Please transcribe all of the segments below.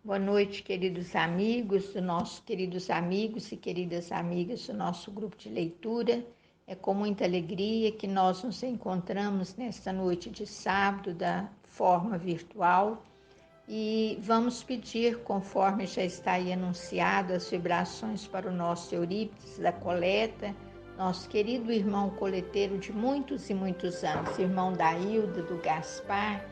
Boa noite, queridos amigos, queridos amigos e queridas amigas do nosso grupo de leitura. É com muita alegria que nós nos encontramos nesta noite de sábado da forma virtual e vamos pedir, conforme já está aí anunciado, as vibrações para o nosso Eurípides da coleta, nosso querido irmão coleteiro de muitos e muitos anos, irmão da Hilda, do Gaspar,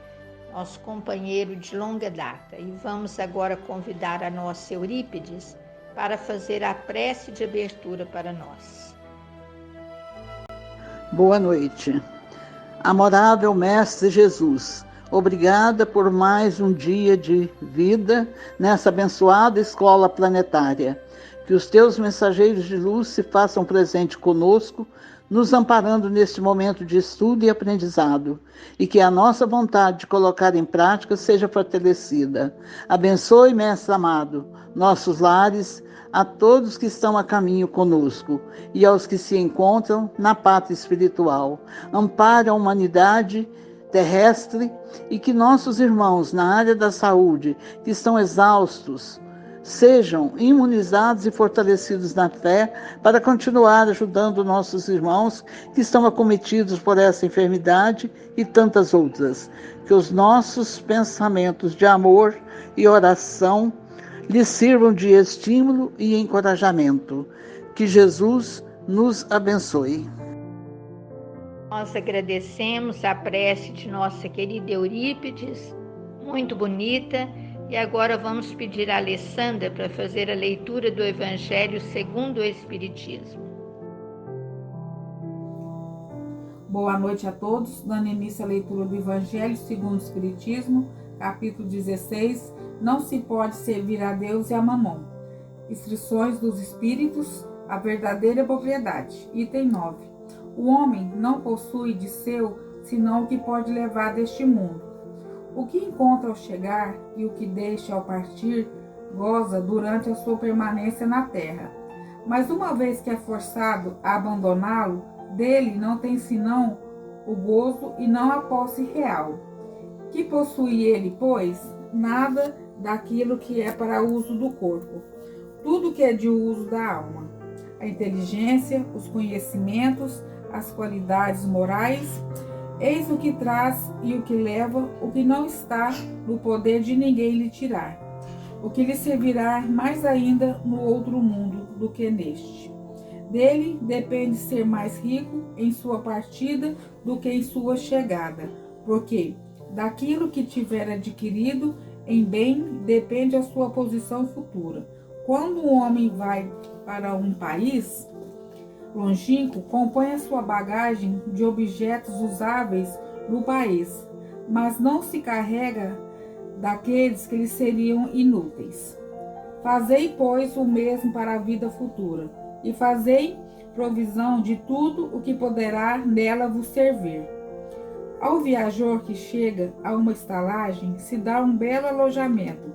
nosso companheiro de longa data. E vamos agora convidar a nossa Eurípides para fazer a prece de abertura para nós. Boa noite. Amorável Mestre Jesus, obrigada por mais um dia de vida nessa abençoada escola planetária. Que os teus mensageiros de luz se façam presente conosco, nos amparando neste momento de estudo e aprendizado, e que a nossa vontade de colocar em prática seja fortalecida. Abençoe, Mestre amado, nossos lares, a todos que estão a caminho conosco e aos que se encontram na pátria espiritual. Ampare a humanidade terrestre e que nossos irmãos na área da saúde, que estão exaustos, sejam imunizados e fortalecidos na fé para continuar ajudando nossos irmãos que estão acometidos por essa enfermidade e tantas outras. Que os nossos pensamentos de amor e oração lhes sirvam de estímulo e encorajamento. Que Jesus nos abençoe. Nós agradecemos a prece de nossa querida Eurípides, muito bonita. E agora vamos pedir a Alessandra para fazer a leitura do Evangelho segundo o Espiritismo. Boa noite a todos, dando início à leitura do Evangelho segundo o Espiritismo, capítulo 16, não se pode servir a Deus e a Mamon. Instruções dos Espíritos, a verdadeira propriedade. Item 9. O homem não possui de seu, senão o que pode levar deste mundo. O que encontra ao chegar e o que deixa ao partir, goza durante a sua permanência na terra. Mas uma vez que é forçado a abandoná-lo, dele não tem senão o gozo e não a posse real. Que possui ele, pois, nada daquilo que é para uso do corpo, tudo que é de uso da alma. A inteligência, os conhecimentos, as qualidades morais, eis o que traz e o que leva, o que não está no poder de ninguém lhe tirar, o que lhe servirá mais ainda no outro mundo do que neste. Dele depende ser mais rico em sua partida do que em sua chegada, porque daquilo que tiver adquirido em bem depende a sua posição futura. Quando um homem vai para um país longínquo, compõe a sua bagagem de objetos usáveis no país, mas não se carrega daqueles que lhe seriam inúteis. Fazei, pois, o mesmo para a vida futura, e fazei provisão de tudo o que poderá nela vos servir. Ao viajor que chega a uma estalagem, se dá um belo alojamento,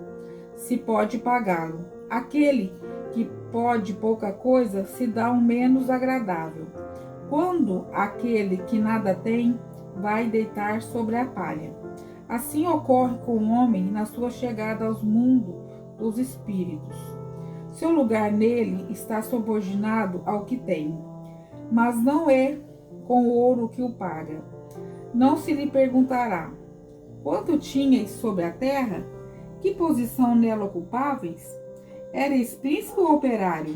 se pode pagá-lo. Aquele que pode pouca coisa, se dá um menos agradável. Quando aquele que nada tem, vai deitar sobre a palha. Assim ocorre com o homem na sua chegada ao mundo dos espíritos. Seu lugar nele está subordinado ao que tem, mas não é com o ouro que o paga. Não se lhe perguntará: quanto tinhais sobre a terra? Que posição nela ocupáveis? Ereis príncipe ou operário?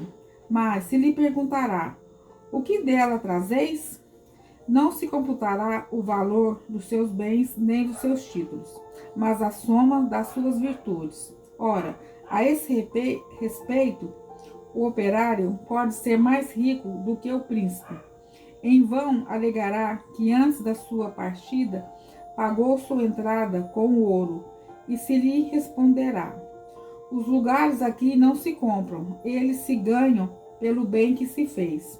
Mas se lhe perguntará: o que dela trazeis? Não se computará o valor dos seus bens nem dos seus títulos, mas a soma das suas virtudes. Ora, a esse respeito, o operário pode ser mais rico do que o príncipe. Em vão alegará que antes da sua partida pagou sua entrada com o ouro, e se lhe responderá: os lugares aqui não se compram, eles se ganham pelo bem que se fez.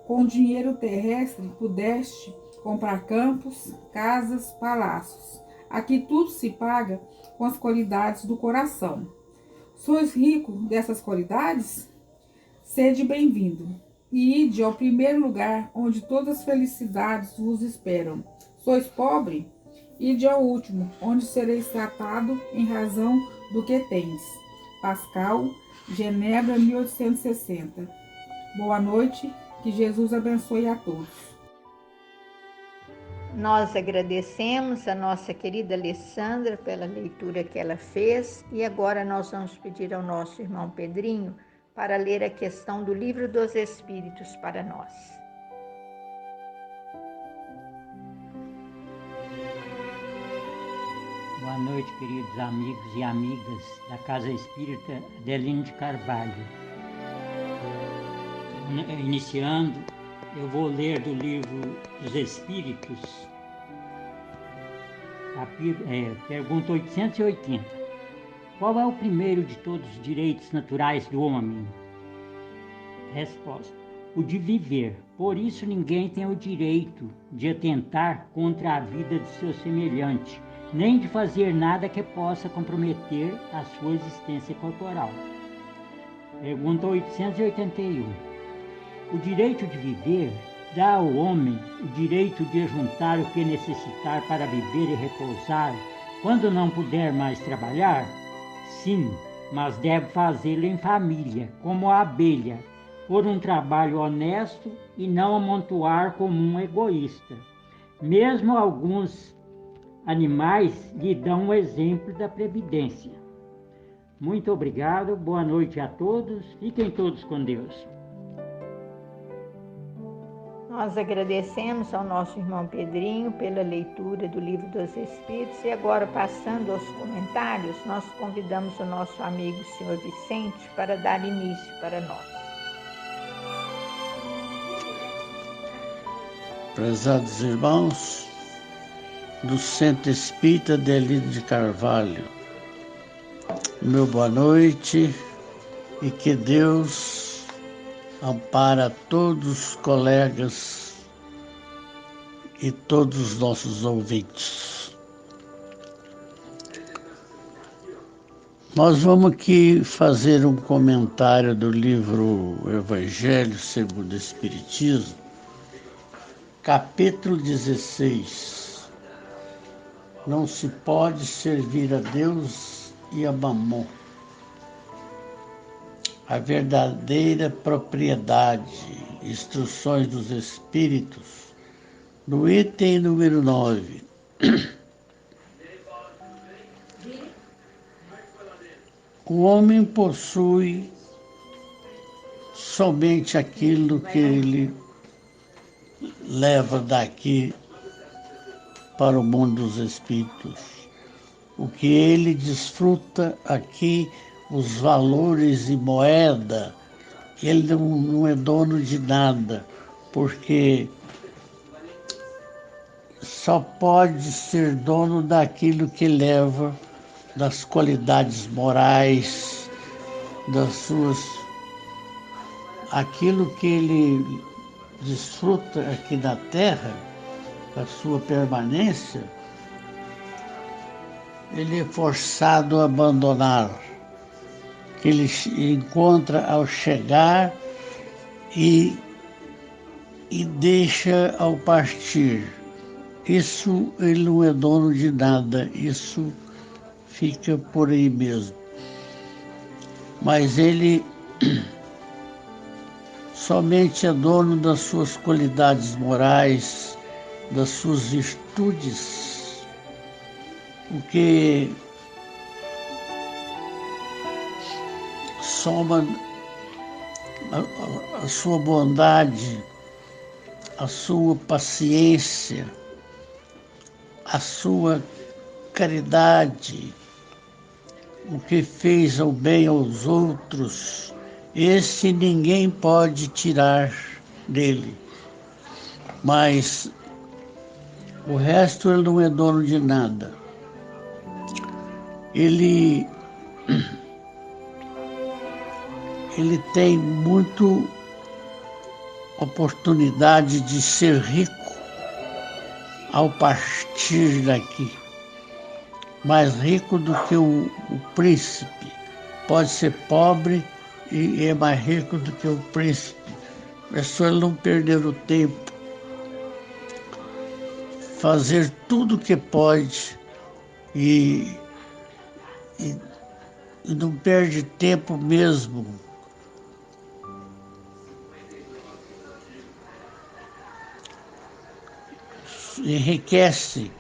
Com dinheiro terrestre pudeste comprar campos, casas, palácios. Aqui tudo se paga com as qualidades do coração. Sois rico dessas qualidades? Sede bem-vindo, e ide ao primeiro lugar onde todas as felicidades vos esperam. Sois pobre? Ide ao último, onde sereis tratado em razão do que tens. Pascal, Genebra, 1860. Boa noite, que Jesus abençoe a todos. Nós agradecemos a nossa querida Alessandra pela leitura que ela fez e agora nós vamos pedir ao nosso irmão Pedrinho para ler a questão do Livro dos Espíritos para nós. Boa noite, queridos amigos e amigas da Casa Espírita Adelino de Carvalho. Iniciando, eu vou ler do Livro dos Espíritos, pergunta 880. Qual é o primeiro de todos os direitos naturais do homem? Resposta: o de viver. Por isso ninguém tem o direito de atentar contra a vida de seu semelhante, nem de fazer nada que possa comprometer a sua existência corporal. Pergunta 881. O direito de viver dá ao homem o direito de juntar o que necessitar para viver e repousar quando não puder mais trabalhar? Sim, mas deve fazê-lo em família, como a abelha, por um trabalho honesto e não amontoar como um egoísta. Mesmo alguns animais lhe dão o exemplo da previdência. Muito obrigado, boa noite a todos, fiquem todos com Deus. Nós agradecemos ao nosso irmão Pedrinho pela leitura do Livro dos Espíritos e agora, passando aos comentários, nós convidamos o nosso amigo Sr. Vicente para dar início para nós. Prezados irmãos do Centro Espírita Adelino de Carvalho, meu boa noite e que Deus ampara todos os colegas e todos os nossos ouvintes. Nós vamos aqui fazer um comentário do livro Evangelho segundo o Espiritismo, capítulo 16. Não se pode servir a Deus e a Mamon. A verdadeira propriedade, instruções dos Espíritos, no item número 9. O homem possui somente aquilo que ele leva daqui para o mundo dos Espíritos. O que ele desfruta aqui, os valores e moeda, ele não é dono de nada, porque só pode ser dono daquilo que leva, das qualidades morais, aquilo que ele desfruta aqui na Terra, a sua permanência, ele é forçado a abandonar, que ele encontra ao chegar e deixa ao partir. Isso ele não é dono de nada, isso fica por aí mesmo. Mas ele somente é dono das suas qualidades morais, das suas virtudes, o que soma a sua bondade, a sua paciência, a sua caridade, o que fez ao bem aos outros, esse ninguém pode tirar dele. Mas o resto ele não é dono de nada. Ele tem muito oportunidade de ser rico ao partir daqui. Mais rico do que o príncipe. Pode ser pobre e é mais rico do que o príncipe. É só ele não perder o tempo. Fazer tudo o que pode e e não perde tempo mesmo. Enriquece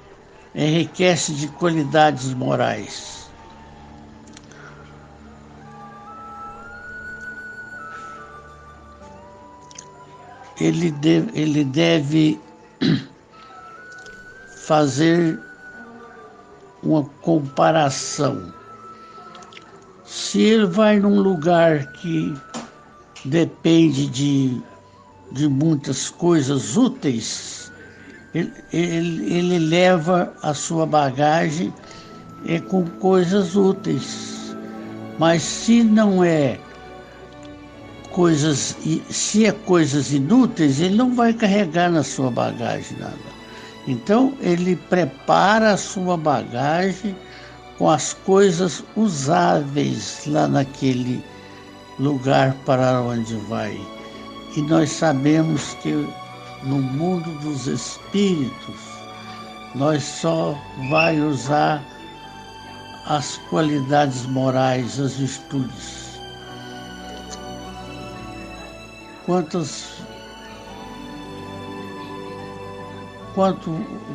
de qualidades morais. Ele deve fazer uma comparação. Se ele vai num lugar que depende de muitas coisas úteis, ele leva a sua bagagem com coisas úteis. Mas se não é se é coisas inúteis, ele não vai carregar na sua bagagem nada. Então, ele prepara a sua bagagem com as coisas usáveis lá naquele lugar para onde vai. E nós sabemos que no mundo dos espíritos, nós só vai usar as qualidades morais, as virtudes. Quanto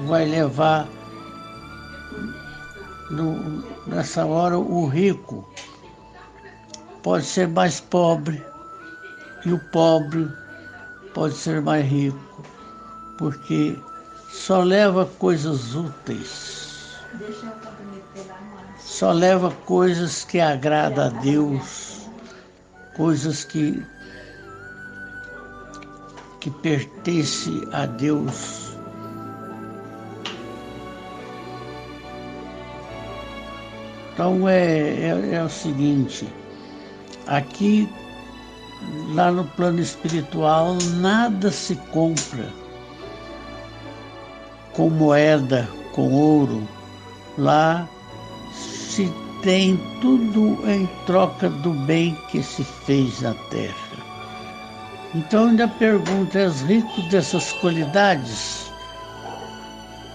vai levar nessa hora o rico? Pode ser mais pobre e o pobre pode ser mais rico, porque só leva coisas úteis, só leva coisas que agradam a Deus, coisas que pertencem a Deus. Então é o seguinte, aqui, lá no plano espiritual, nada se compra com moeda, com ouro. Lá se tem tudo em troca do bem que se fez na terra. Então ainda pergunta, és rico dessas qualidades?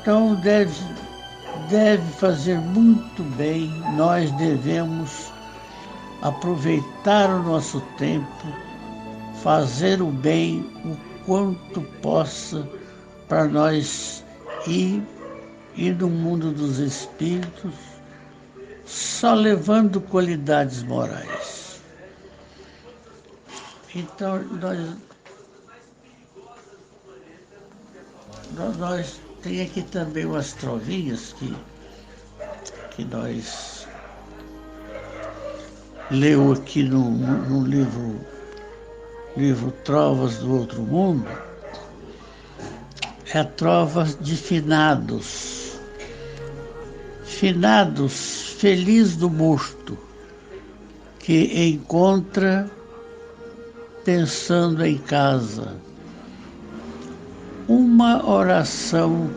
Então deve fazer muito bem, nós devemos aproveitar o nosso tempo, fazer o bem o quanto possa, para nós ir no mundo dos espíritos, só levando qualidades morais. Então, nós tem aqui também umas trovinhas que nós leu aqui no livro Trovas do Outro Mundo. É a trova de finados. Finados, feliz do morto, que encontra pensando em casa. Uma oração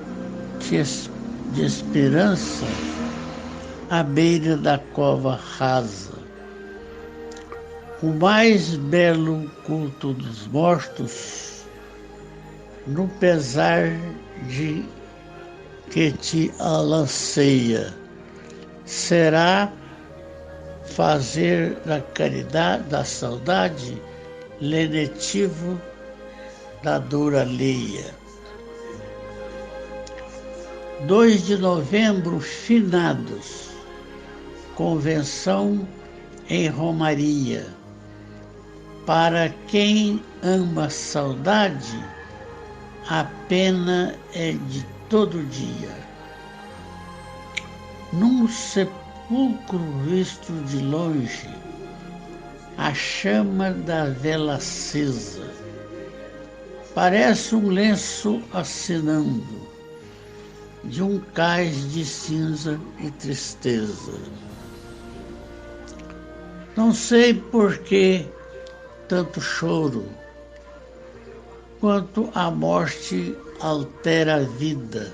de esperança à beira da cova rasa. O mais belo culto dos mortos, no pesar de que te alanceia, será fazer da caridade, da saudade, lenitivo da dor alheia. 2 de novembro, finados, convenção em Romaria. Para quem ama a saudade, a pena é de todo dia. Num sepulcro visto de longe, a chama da vela acesa parece um lenço acenando de um cais de cinza e tristeza. Não sei por que tanto choro, quanto a morte altera a vida.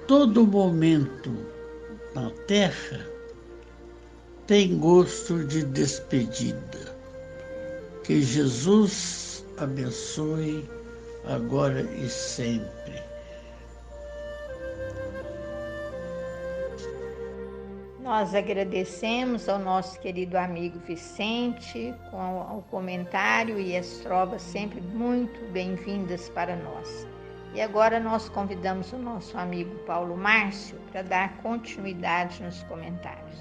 Todo momento na terra tem gosto de despedida. Que Jesus abençoe agora e sempre. Nós agradecemos ao nosso querido amigo Vicente com o comentário e as trovas sempre muito bem-vindas para nós. E agora nós convidamos o nosso amigo Paulo Márcio para dar continuidade nos comentários.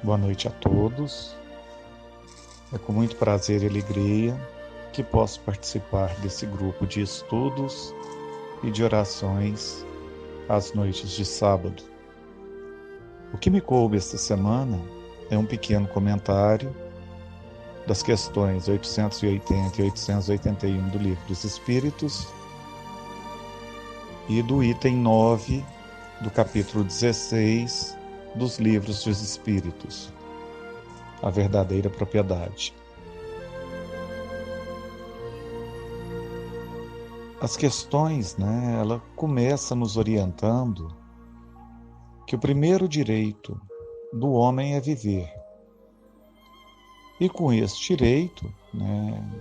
Boa noite a todos. É com muito prazer e alegria que posso participar desse grupo de estudos e de orações às noites de sábado. O que me coube esta semana é um pequeno comentário das questões 880 e 881 do Livro dos Espíritos e do item 9 do capítulo 16 dos Livros dos Espíritos, a verdadeira propriedade. As questões, ela começa nos orientando que o primeiro direito do homem é viver. E com esse direito,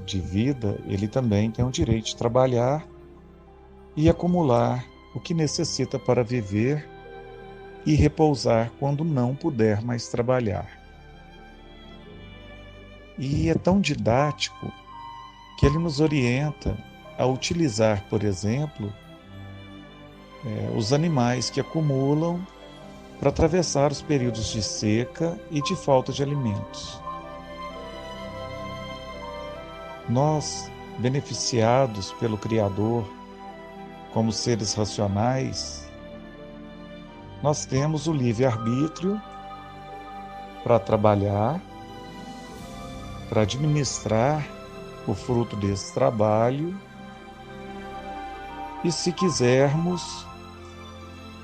de vida, ele também tem o direito de trabalhar e acumular o que necessita para viver e repousar quando não puder mais trabalhar. E é tão didático que ele nos orienta a utilizar, por exemplo, os animais que acumulam para atravessar os períodos de seca e de falta de alimentos. Nós, beneficiados pelo Criador como seres racionais, nós temos o livre-arbítrio para trabalhar, para administrar o fruto desse trabalho e, se quisermos,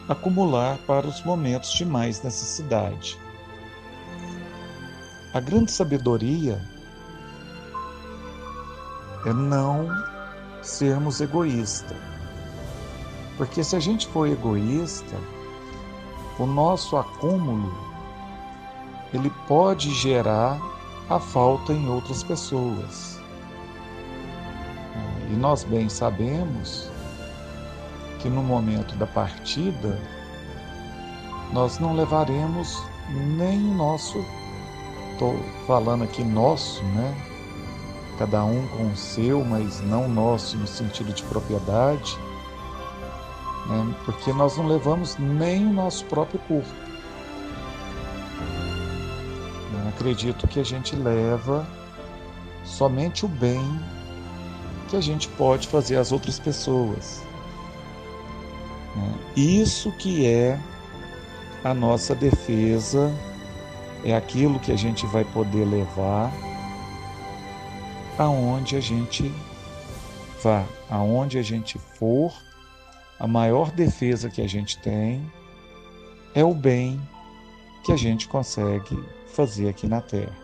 acumular para os momentos de mais necessidade. A grande sabedoria é não sermos egoístas, porque se a gente for egoísta, o nosso acúmulo ele pode gerar a falta em outras pessoas. E nós bem sabemos que no momento da partida nós não levaremos nem o nosso, estou falando aqui nosso, cada um com o seu, mas não nosso no sentido de propriedade, porque nós não levamos nem o nosso próprio corpo. Eu acredito que a gente leva somente o bem que a gente pode fazer às outras pessoas. Isso que é a nossa defesa, é aquilo que a gente vai poder levar aonde a gente vá, aonde a gente for. A maior defesa que a gente tem é o bem que a gente consegue fazer aqui na Terra.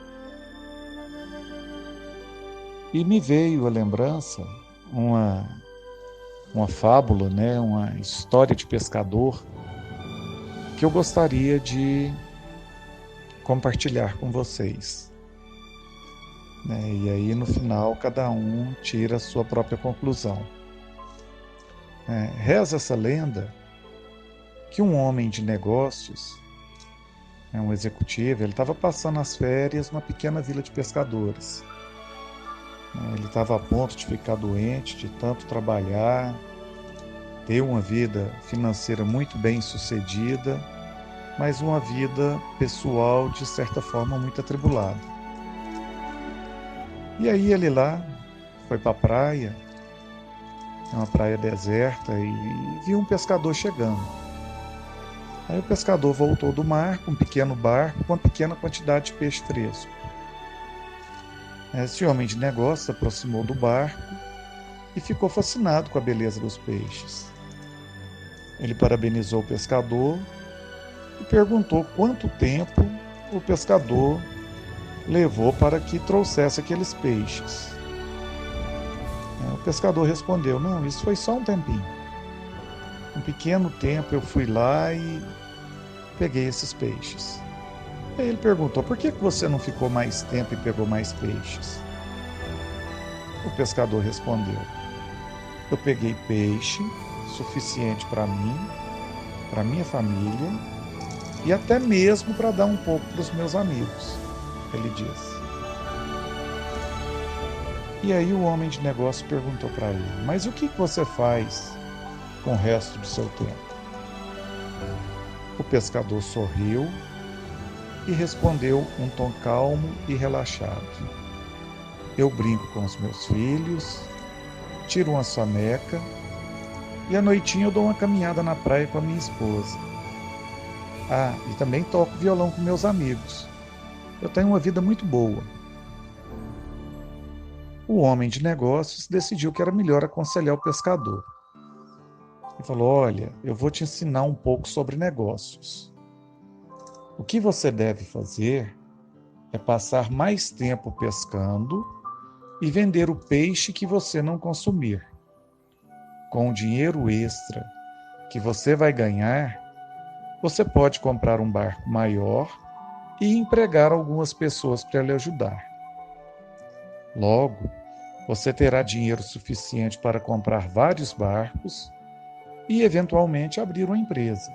E me veio a lembrança uma fábula, uma história de pescador que eu gostaria de compartilhar com vocês. E aí no final cada um tira a sua própria conclusão. Reza essa lenda que um homem de negócios, um executivo, ele estava passando as férias numa pequena vila de pescadores. Ele estava a ponto de ficar doente, de tanto trabalhar, ter uma vida financeira muito bem sucedida, mas uma vida pessoal, de certa forma, muito atribulada. E aí ele lá foi para a praia, uma praia deserta, e viu um pescador chegando. Aí o pescador voltou do mar com um pequeno barco com uma pequena quantidade de peixe fresco. Esse homem de negócio se aproximou do barco e ficou fascinado com a beleza dos peixes. Ele parabenizou o pescador e perguntou quanto tempo o pescador levou para que trouxesse aqueles peixes. O pescador respondeu: não, isso foi só um tempinho. Um pequeno tempo eu fui lá e peguei esses peixes. Aí ele perguntou: por que você não ficou mais tempo e pegou mais peixes? O pescador respondeu: eu peguei peixe suficiente para mim para minha família e até mesmo para dar um pouco para os meus amigos, ele disse. E aí o homem de negócio perguntou para ele: mas o que você faz com o resto do seu tempo? O pescador sorriu e respondeu um tom calmo e relaxado: eu brinco com os meus filhos, tiro uma soneca e à noitinha eu dou uma caminhada na praia com a minha esposa. Ah, e também toco violão com meus amigos. Eu tenho uma vida muito boa. O homem de negócios decidiu que era melhor aconselhar o pescador. E falou: olha, eu vou te ensinar um pouco sobre negócios. O que você deve fazer é passar mais tempo pescando e vender o peixe que você não consumir. Com o dinheiro extra que você vai ganhar, você pode comprar um barco maior e empregar algumas pessoas para lhe ajudar. Logo, você terá dinheiro suficiente para comprar vários barcos e, eventualmente, abrir uma empresa.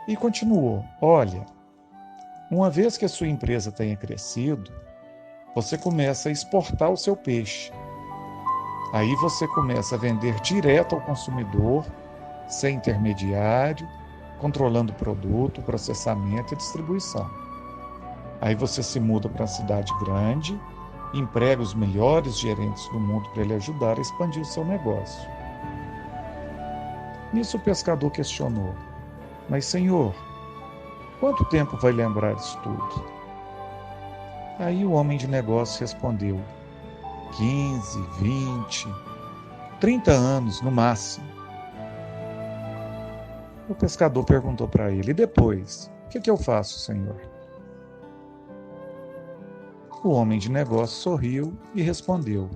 E continuou: olha, uma vez que a sua empresa tenha crescido, você começa a exportar o seu peixe. Aí você começa a vender direto ao consumidor, sem intermediário, controlando o produto, processamento e distribuição. Aí você se muda para uma cidade grande, emprega os melhores gerentes do mundo para lhe ajudar a expandir o seu negócio. Nisso o pescador questionou: mas, senhor, quanto tempo vai lembrar isso tudo? Aí o homem de negócio respondeu: 15, 20, 30 anos no máximo. O pescador perguntou para ele: e depois, o que eu faço, senhor? O homem de negócio sorriu e respondeu: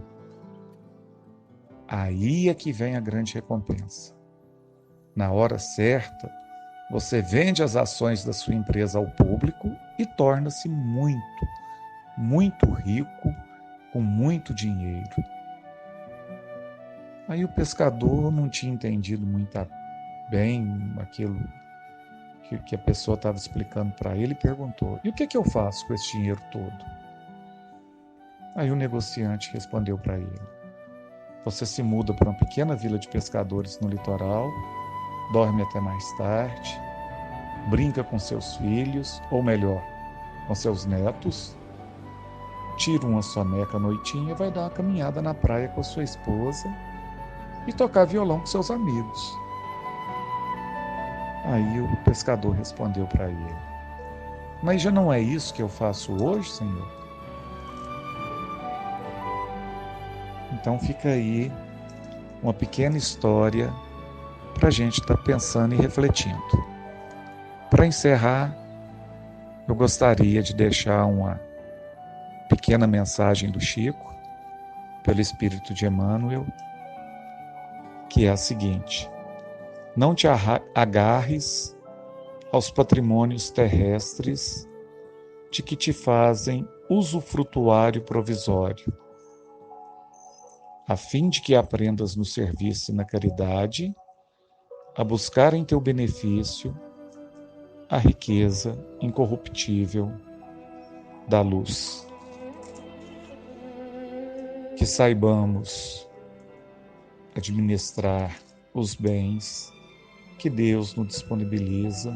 aí é que vem a grande recompensa. Na hora certa, você vende as ações da sua empresa ao público e torna-se muito, muito rico, com muito dinheiro. Aí o pescador não tinha entendido muito bem aquilo que a pessoa estava explicando para ele e perguntou: e o que eu faço com esse dinheiro todo? Aí o negociante respondeu para ele: você se muda para uma pequena vila de pescadores no litoral, dorme até mais tarde, brinca com seus filhos, ou melhor, com seus netos, tira uma soneca à noitinha e vai dar uma caminhada na praia com a sua esposa e tocar violão com seus amigos. Aí o pescador respondeu para ele: mas já não é isso que eu faço hoje, senhor? Então fica aí uma pequena história para a gente estar pensando e refletindo. Para encerrar, eu gostaria de deixar uma pequena mensagem do Chico, pelo Espírito de Emmanuel, que é a seguinte: não te agarres aos patrimônios terrestres de que te fazem usufrutuário provisório, a fim de que aprendas no serviço e na caridade a buscar em teu benefício a riqueza incorruptível da luz. Que saibamos administrar os bens que Deus nos disponibiliza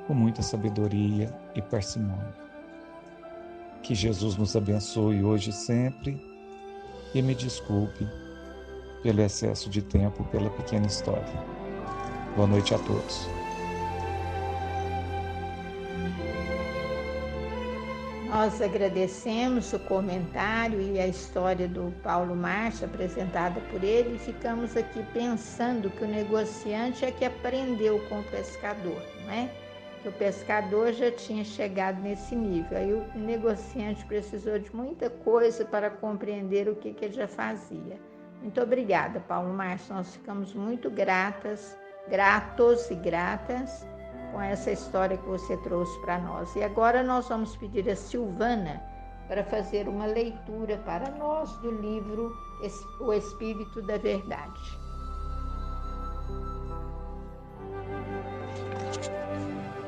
com muita sabedoria e parcimônia. Que Jesus nos abençoe hoje e sempre, e me desculpe pelo excesso de tempo, pela pequena história. Boa noite a todos. Nós agradecemos o comentário e a história do Paulo Márcio apresentada por ele, e ficamos aqui pensando que o negociante é que aprendeu com o pescador, não é? Que o pescador já tinha chegado nesse nível, aí o negociante precisou de muita coisa para compreender o que ele já fazia. Muito obrigada, Paulo Márcio, nós ficamos muito gratos e gratas com essa história que você trouxe para nós. E agora nós vamos pedir a Silvana para fazer uma leitura para nós do livro O Espírito da Verdade.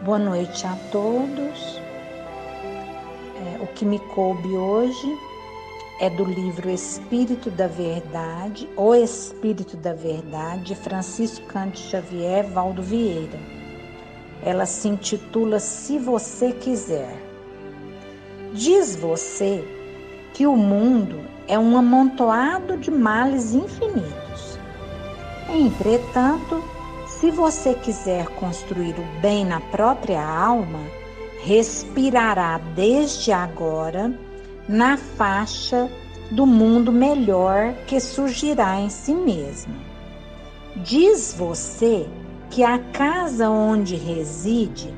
Boa noite a todos. O que me coube hoje é do livro Espírito da Verdade, O Espírito da Verdade, de Francisco Cândido Xavier, Valdo Vieira. Ela se intitula Se Você Quiser. Diz você que o mundo é um amontoado de males infinitos. Entretanto, se você quiser construir o bem na própria alma, respirará desde agora na faixa do mundo melhor que surgirá em si mesmo. Diz você que a casa onde reside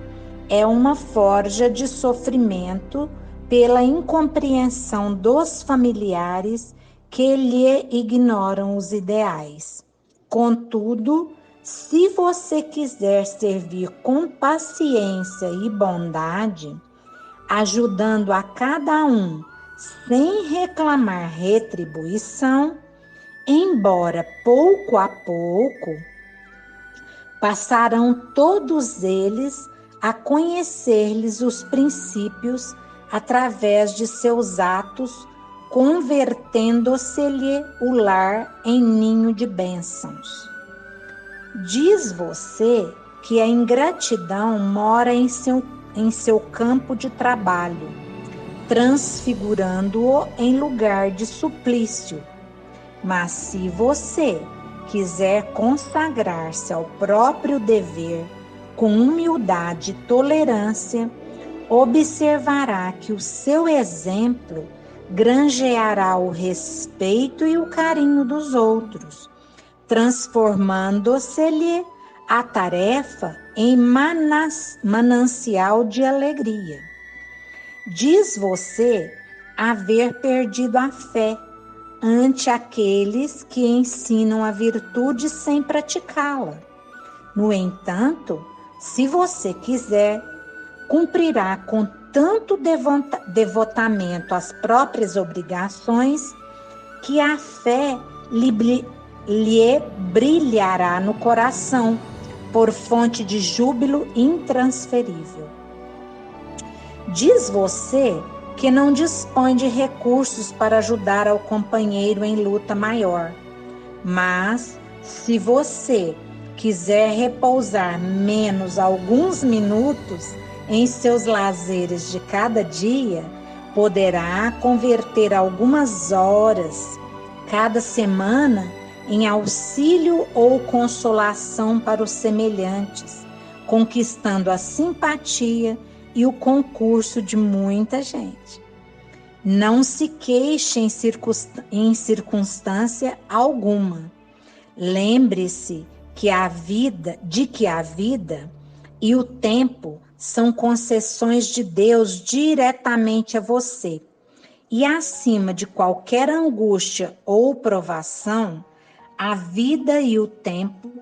é uma forja de sofrimento pela incompreensão dos familiares que lhe ignoram os ideais. Contudo, se você quiser servir com paciência e bondade, ajudando a cada um sem reclamar retribuição, embora pouco a pouco, passarão todos eles a conhecer-lhes os princípios através de seus atos, convertendo-se-lhe o lar em ninho de bênçãos. Diz você que a ingratidão mora em seu campo de trabalho, transfigurando-o em lugar de suplício. Mas se você quiser consagrar-se ao próprio dever com humildade e tolerância, observará que o seu exemplo granjeará o respeito e o carinho dos outros, transformando-se-lhe a tarefa em manancial de alegria. Diz você haver perdido a fé ante aqueles que ensinam a virtude sem praticá-la. No entanto, se você quiser, cumprirá com tanto devotamento às próprias obrigações que a fé lhe brilhará no coração por fonte de júbilo intransferível. Diz você que não dispõe de recursos para ajudar ao companheiro em luta maior, mas se você quiser repousar menos alguns minutos em seus lazeres de cada dia, poderá converter algumas horas cada semana em auxílio ou consolação para os semelhantes, conquistando a simpatia e o concurso de muita gente. Não se queixe em circunstância alguma. Lembre-se que a vida e o tempo são concessões de Deus diretamente a você. E acima de qualquer angústia ou provação, a vida e o tempo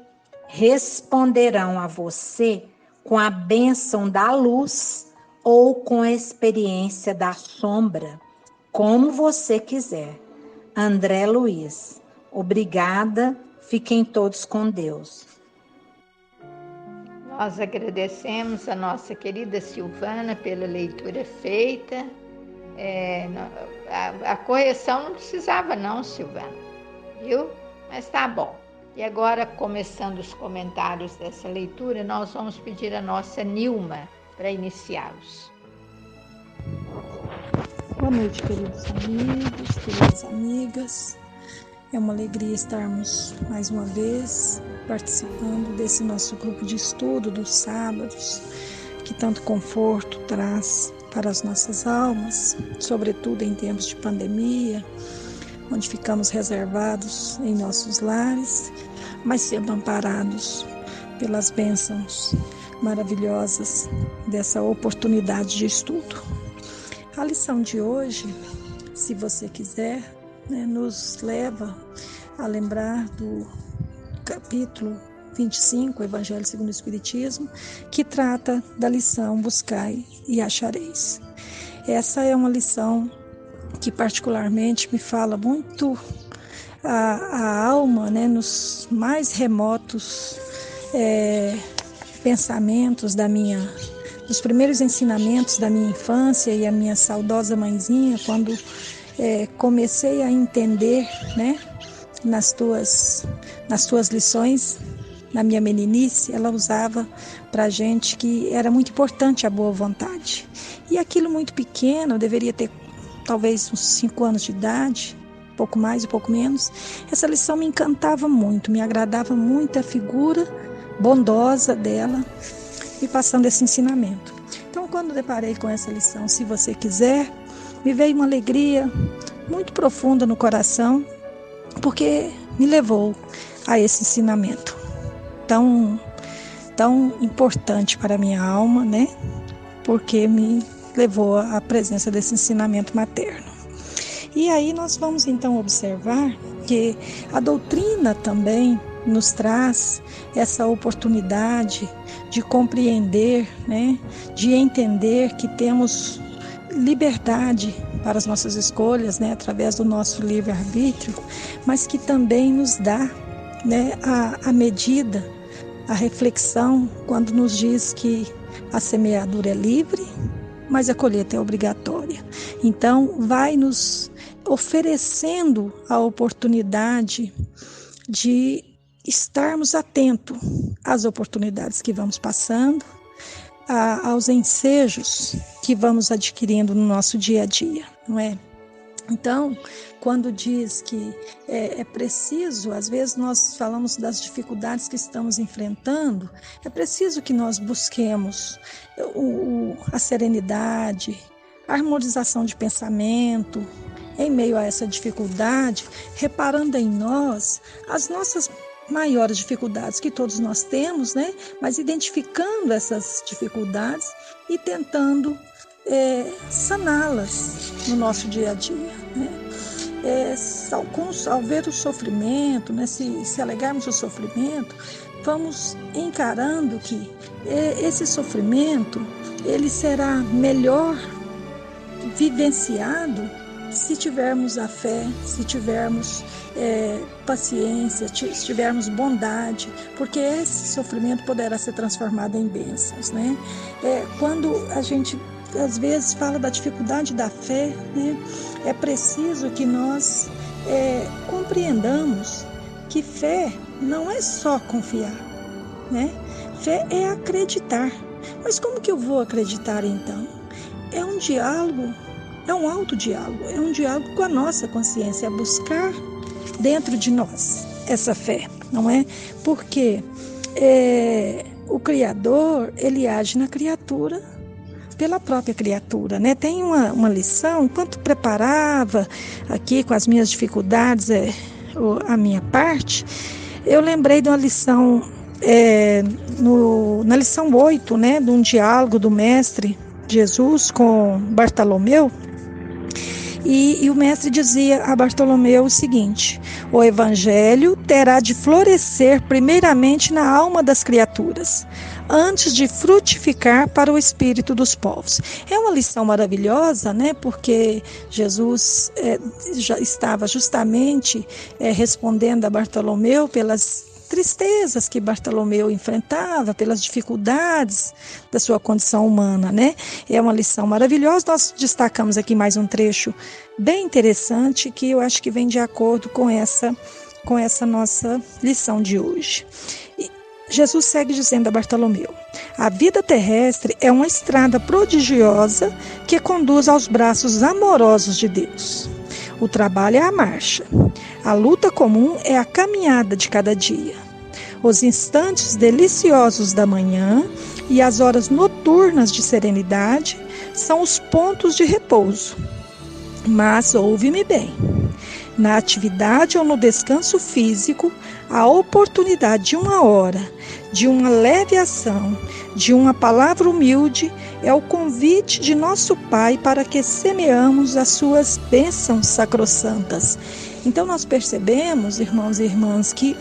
responderão a você com a bênção da luz ou com a experiência da sombra, como você quiser. André Luiz. Obrigada. Fiquem todos com Deus. Nós agradecemos a nossa querida Silvana pela leitura feita. A correção não precisava não, Silvana, viu? Mas tá bom. E agora, começando os comentários dessa leitura, nós vamos pedir a nossa Nilma para iniciá-los. Boa noite, queridos amigos, queridas amigas. É uma alegria estarmos mais uma vez participando desse nosso grupo de estudo dos sábados, que tanto conforto traz para as nossas almas, sobretudo em tempos de pandemia, onde ficamos reservados em nossos lares, mas sendo amparados pelas bênçãos maravilhosas dessa oportunidade de estudo. A lição de hoje, se você quiser, nos leva a lembrar do capítulo 25, Evangelho segundo o Espiritismo, que trata da lição Buscai e achareis. Essa é uma lição que particularmente me fala muito a alma, nos mais remotos pensamentos da minha dos primeiros ensinamentos da minha infância e a minha saudosa mãezinha, quando comecei a entender, né, nas tuas lições, na minha meninice, ela usava para a gente que era muito importante a boa vontade. E aquilo muito pequeno, eu deveria ter talvez uns 5 anos de idade, pouco mais e pouco menos. Essa lição me encantava muito, me agradava muito a figura bondosa dela, me passando esse ensinamento. Então, quando deparei com essa lição, se você quiser, me veio uma alegria muito profunda no coração, porque me levou a esse ensinamento tão importante para a minha alma, né? Porque me levou à presença desse ensinamento materno. E aí nós vamos então observar que a doutrina também nos traz essa oportunidade de compreender, né? De entender que temos liberdade para as nossas escolhas, né? Através do nosso livre-arbítrio, mas que também nos dá, né, a medida, a reflexão, quando nos diz que a semeadura é livre, mas a colheita é obrigatória. Então, vai nos oferecendo a oportunidade de estarmos atentos às oportunidades que vamos passando, aos ensejos que vamos adquirindo no nosso dia a dia, não é? Então, quando diz que é preciso, às vezes nós falamos das dificuldades que estamos enfrentando, é preciso que nós busquemos a serenidade, a harmonização de pensamento, em meio a essa dificuldade, reparando em nós as nossas maiores dificuldades que todos nós temos, né? Mas identificando essas dificuldades e tentando saná-las no nosso dia a dia, né? Ao ver o sofrimento, né? Se alegarmos o sofrimento, vamos encarando que esse sofrimento ele será melhor vivenciado se tivermos a fé, se tivermos paciência, se tivermos bondade, porque esse sofrimento poderá ser transformado em bênçãos, né? Quando a gente às vezes fala da dificuldade da fé, né? É preciso que nós compreendamos que fé não é só confiar, né? Fé é acreditar. Mas como que eu vou acreditar então? É um diálogo, é um autodiálogo, é um diálogo com a nossa consciência, é buscar dentro de nós essa fé, não é? Porque o Criador, ele age na criatura pela própria criatura, né? Tem uma lição, enquanto preparava aqui com as minhas dificuldades, a minha parte, eu lembrei de uma lição, na lição 8, né? De um diálogo do Mestre Jesus com Bartolomeu, e o Mestre dizia a Bartolomeu o seguinte: o Evangelho terá de florescer primeiramente na alma das criaturas, antes de frutificar para o espírito dos povos. É uma lição maravilhosa, né? Porque Jesus já estava justamente respondendo a Bartolomeu pelas tristezas que Bartolomeu enfrentava, pelas dificuldades da sua condição humana, né? É uma lição maravilhosa. Nós destacamos aqui mais um trecho bem interessante que eu acho que vem de acordo com essa nossa lição de hoje. Jesus segue dizendo a Bartolomeu: a vida terrestre é uma estrada prodigiosa que conduz aos braços amorosos de Deus. O trabalho é a marcha. A luta comum é a caminhada de cada dia. Os instantes deliciosos da manhã e as horas noturnas de serenidade são os pontos de repouso. Mas ouve-me bem. Na atividade ou no descanso físico, a oportunidade de uma hora, de uma leve ação, de uma palavra humilde, é o convite de nosso Pai para que semeamos as suas bênçãos sacrossantas. Então nós percebemos, irmãos e irmãs, que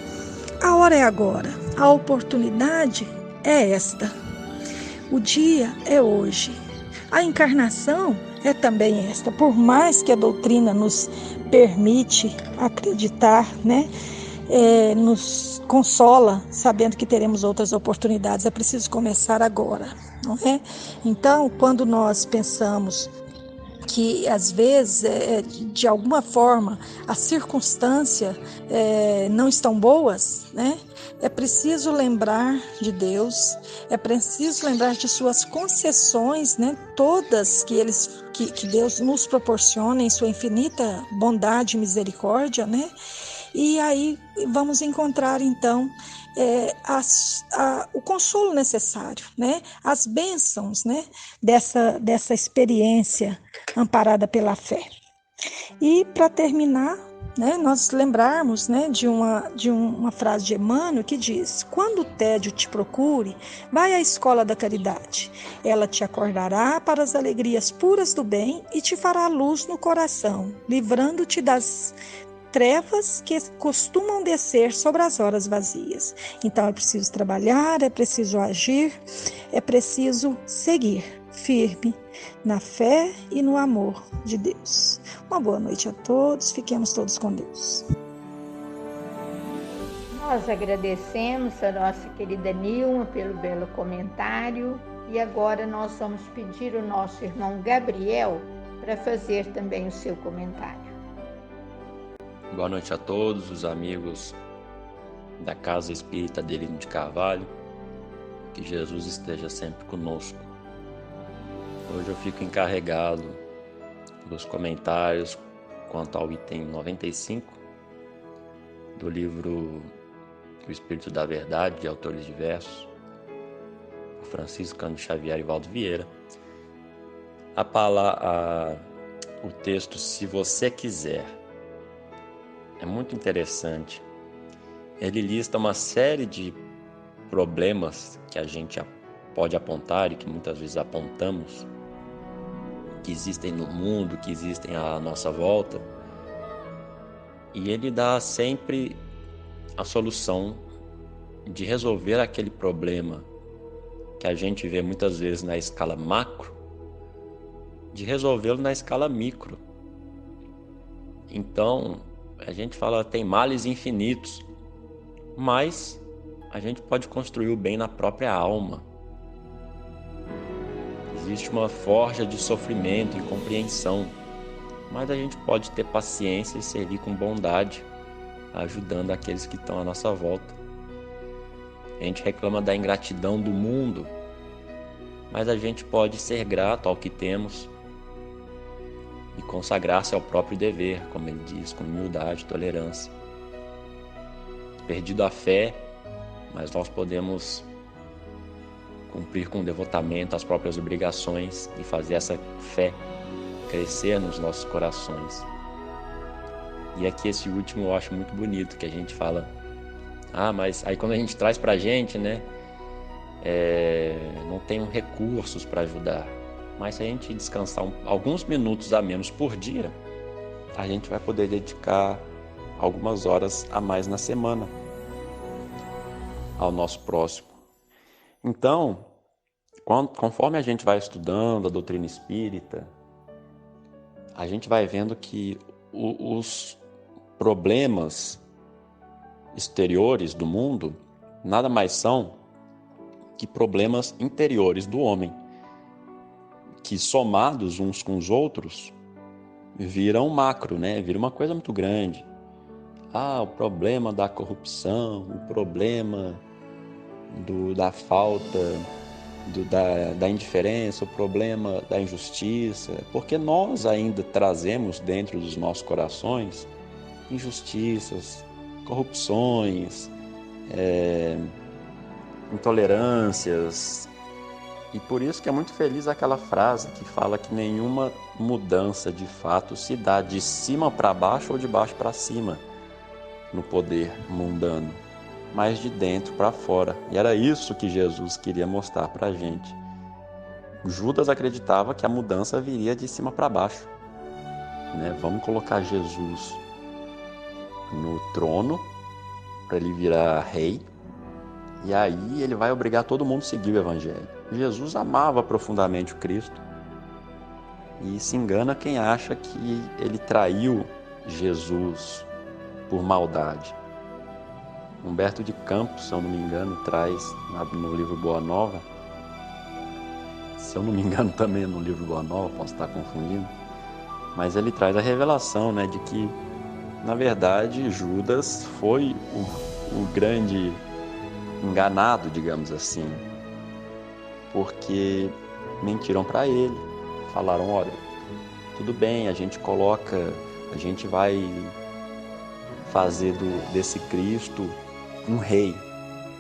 a hora é agora, a oportunidade é esta. O dia é hoje. A encarnação é também esta. Por mais que a doutrina nos permite acreditar, né, nos consola, sabendo que teremos outras oportunidades. É preciso começar agora, não é? Então, quando nós pensamos que às vezes, de alguma forma, as circunstâncias não estão boas, né? É preciso lembrar de Deus, é preciso lembrar de suas concessões, né? Todas que Deus nos proporciona em sua infinita bondade e misericórdia, né? E aí vamos encontrar então o consolo necessário, né? As bênçãos, né? dessa experiência amparada pela fé. E para terminar, né, nós lembrarmos, né, de uma frase de Emmanuel que diz: quando o tédio te procure, vai à escola da caridade. Ela te acordará para as alegrias puras do bem e te fará luz no coração, livrando-te das trevas que costumam descer sobre as horas vazias. Então é preciso trabalhar, é preciso agir, é preciso seguir firme na fé e no amor de Deus. Uma boa noite a todos, fiquemos todos com Deus. Nós agradecemos a nossa querida Nilma pelo belo comentário e agora nós vamos pedir ao nosso irmão Gabriel para fazer também o seu comentário. Boa noite a todos os amigos da Casa Espírita Adelino de Carvalho. Que Jesus esteja sempre conosco. Hoje eu fico encarregado dos comentários quanto ao item 95 do livro O Espírito da Verdade, de autores diversos, Francisco Cândido Xavier e Valdo Vieira. O texto, se você quiser, é muito interessante. Ele lista uma série de problemas que a gente pode apontar e que muitas vezes apontamos, que existem no mundo, que existem à nossa volta, e ele dá sempre a solução de resolver aquele problema que a gente vê muitas vezes na escala macro, de resolvê-lo na escala micro. Então, a gente fala, tem males infinitos, mas a gente pode construir o bem na própria alma. Existe uma forja de sofrimento e compreensão, mas a gente pode ter paciência e servir com bondade, ajudando aqueles que estão à nossa volta. A gente reclama da ingratidão do mundo, mas a gente pode ser grato ao que temos e consagrar-se ao próprio dever, como ele diz, com humildade e tolerância. Perdido a fé, mas nós podemos cumprir com devotamento as próprias obrigações e fazer essa fé crescer nos nossos corações. E aqui esse último eu acho muito bonito, que a gente fala, mas aí quando a gente traz pra gente, né, não tem recursos para ajudar. Mas se a gente descansar alguns minutos a menos por dia, a gente vai poder dedicar algumas horas a mais na semana ao nosso próximo. Então, conforme a gente vai estudando a doutrina espírita, a gente vai vendo que os problemas exteriores do mundo nada mais são que problemas interiores do homem, que somados uns com os outros viram macro, né? Vira uma coisa muito grande. O problema da corrupção, o problema da falta, da indiferença, o problema da injustiça, porque nós ainda trazemos dentro dos nossos corações injustiças, corrupções, intolerâncias. E por isso que é muito feliz aquela frase que fala que nenhuma mudança de fato se dá de cima para baixo ou de baixo para cima no poder mundano, mas de dentro para fora. E era isso que Jesus queria mostrar para a gente. Judas acreditava que a mudança viria de cima para baixo, né? Vamos colocar Jesus no trono para ele virar rei, e aí ele vai obrigar todo mundo a seguir o evangelho. Jesus amava profundamente o Cristo, e se engana quem acha que ele traiu Jesus por maldade. Humberto de Campos, se eu não me engano, traz no livro Boa Nova, se eu não me engano também no livro Boa Nova, posso estar confundindo, mas ele traz a revelação, né, de que, na verdade, Judas foi o grande enganado, digamos assim, porque mentiram para ele, falaram, olha, tudo bem, a gente vai fazer desse Cristo um rei,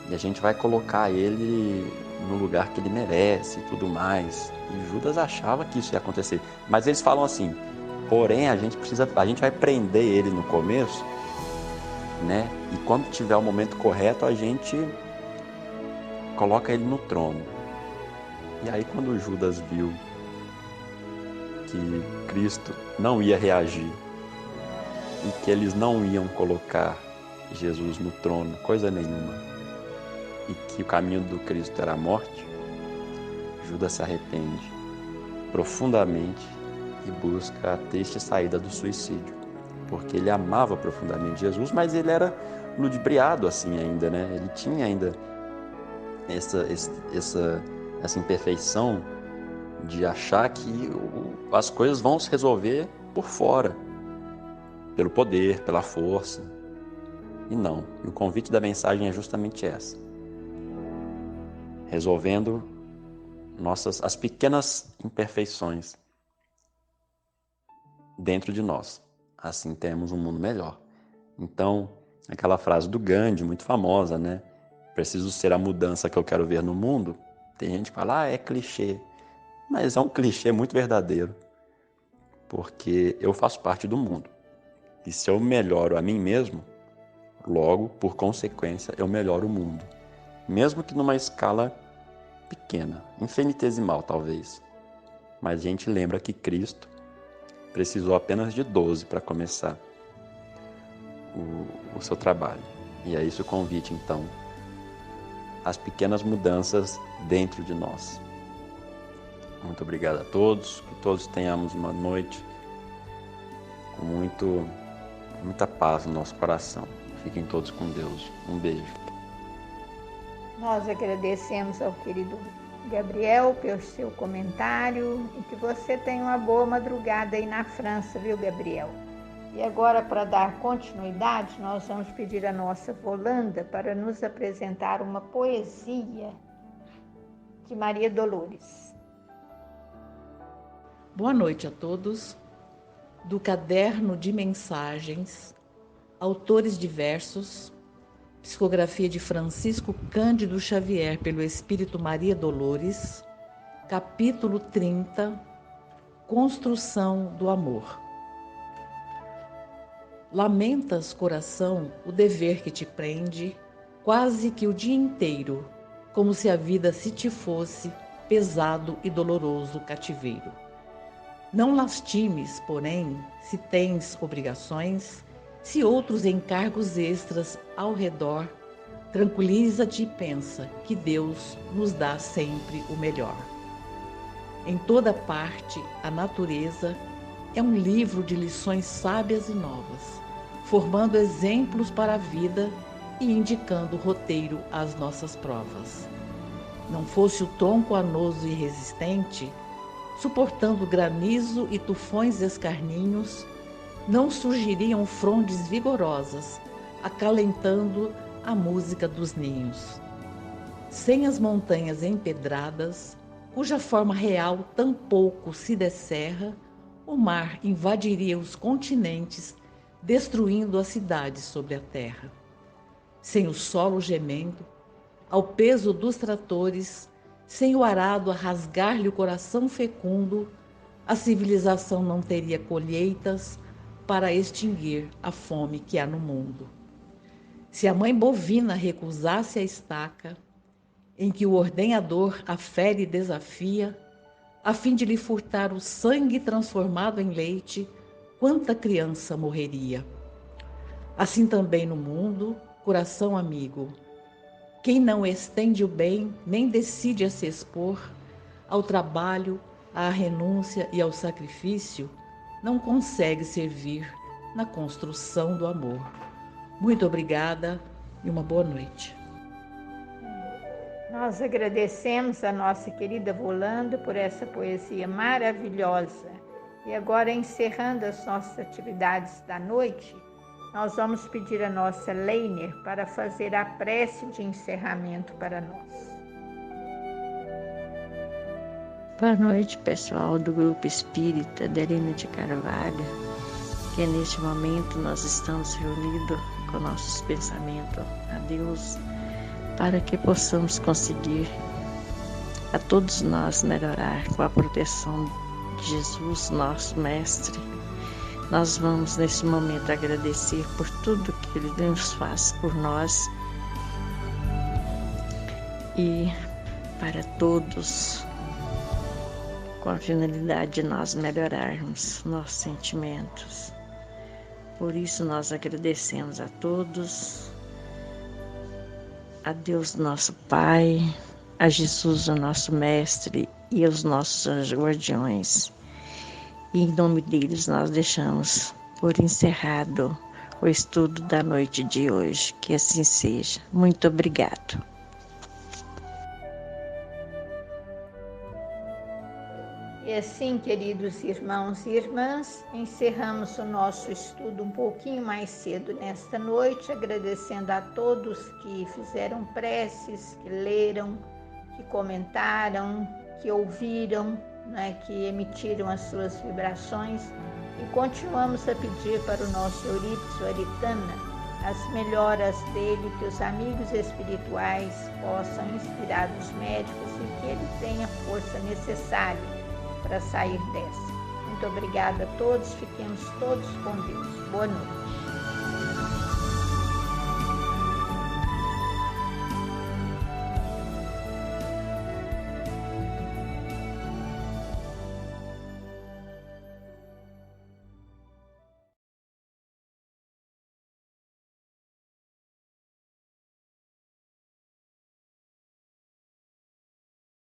e a gente vai colocar ele no lugar que ele merece e tudo mais. E Judas achava que isso ia acontecer, mas eles falam assim, porém a gente vai prender ele no começo, né? E quando tiver o momento correto, a gente coloca ele no trono. E aí quando Judas viu que Cristo não ia reagir e que eles não iam colocar Jesus no trono, coisa nenhuma, e que o caminho do Cristo era a morte, Judas se arrepende profundamente e busca a triste saída do suicídio, porque ele amava profundamente Jesus, mas ele era ludibriado assim ainda, né? Ele tinha ainda essa imperfeição de achar que as coisas vão se resolver por fora, pelo poder, pela força. E não. E o convite da mensagem é justamente essa. Resolvendo as pequenas imperfeições dentro de nós. Assim temos um mundo melhor. Então, aquela frase do Gandhi, muito famosa, né? Preciso ser a mudança que eu quero ver no mundo. Tem gente que fala, é clichê. Mas é um clichê muito verdadeiro. Porque eu faço parte do mundo. E se eu melhoro a mim mesmo, logo, por consequência, eu melhoro o mundo. Mesmo que numa escala pequena, infinitesimal talvez. Mas a gente lembra que Cristo precisou apenas de 12 para começar o seu trabalho. E é isso o convite, então, às pequenas mudanças dentro de nós. Muito obrigado a todos, que todos tenhamos uma noite com muita paz no nosso coração. Fiquem todos com Deus. Um beijo. Nós agradecemos ao querido Gabriel pelo seu comentário e que você tenha uma boa madrugada aí na França, viu, Gabriel? E agora, para dar continuidade, nós vamos pedir a nossa Volanda para nos apresentar uma poesia de Maria Dolores. Boa noite a todos. Do caderno de mensagens, autores diversos, psicografia de Francisco Cândido Xavier pelo Espírito Maria Dolores, capítulo 30, Construção do Amor. Lamentas, coração, o dever que te prende, quase que o dia inteiro, como se a vida se te fosse pesado e doloroso cativeiro. Não lastimes, porém, se tens obrigações, se outros encargos extras ao redor, tranquiliza-te e pensa que Deus nos dá sempre o melhor. Em toda parte, a natureza é um livro de lições sábias e novas, formando exemplos para a vida e indicando roteiro às nossas provas. Não fosse o tronco anoso e resistente, suportando granizo e tufões escarninhos, não surgiriam frondes vigorosas, acalentando a música dos ninhos. Sem as montanhas empedradas, cuja forma real tampouco se descerra, o mar invadiria os continentes, destruindo as cidades sobre a terra. Sem o solo gemendo, ao peso dos tratores, sem o arado a rasgar-lhe o coração fecundo, a civilização não teria colheitas para extinguir a fome que há no mundo. Se a mãe bovina recusasse a estaca, em que o ordenhador a fere e desafia, a fim de lhe furtar o sangue transformado em leite, quanta criança morreria? Assim também no mundo, coração amigo, quem não estende o bem, nem decide a se expor ao trabalho, à renúncia e ao sacrifício, não consegue servir na construção do amor. Muito obrigada, e uma boa noite. Nós agradecemos a nossa querida Volanda por essa poesia maravilhosa. E agora, encerrando as nossas atividades da noite, nós vamos pedir a nossa Leiner para fazer a prece de encerramento para nós. Boa noite, pessoal do Grupo Espírita Adelina de Carvalho, que neste momento nós estamos reunidos com nossos pensamentos a Deus, para que possamos conseguir a todos nós melhorar com a proteção de Jesus, nosso Mestre. Nós vamos nesse momento agradecer por tudo que Ele nos faz por nós e para todos, com a finalidade de nós melhorarmos nossos sentimentos. Por isso nós agradecemos a todos, a Deus nosso Pai, a Jesus o nosso Mestre e aos nossos anjos guardiões. E em nome deles nós deixamos por encerrado o estudo da noite de hoje. Que assim seja. Muito obrigado. E assim, queridos irmãos e irmãs, encerramos o nosso estudo um pouquinho mais cedo nesta noite, agradecendo a todos que fizeram preces, que leram, que comentaram, que ouviram, que emitiram as suas vibrações, e continuamos a pedir para o nosso Eurípides Aritana as melhoras dele, que os amigos espirituais possam inspirar os médicos e que ele tenha a força necessária para sair dessa. Muito obrigada a todos, fiquemos todos com Deus. Boa noite.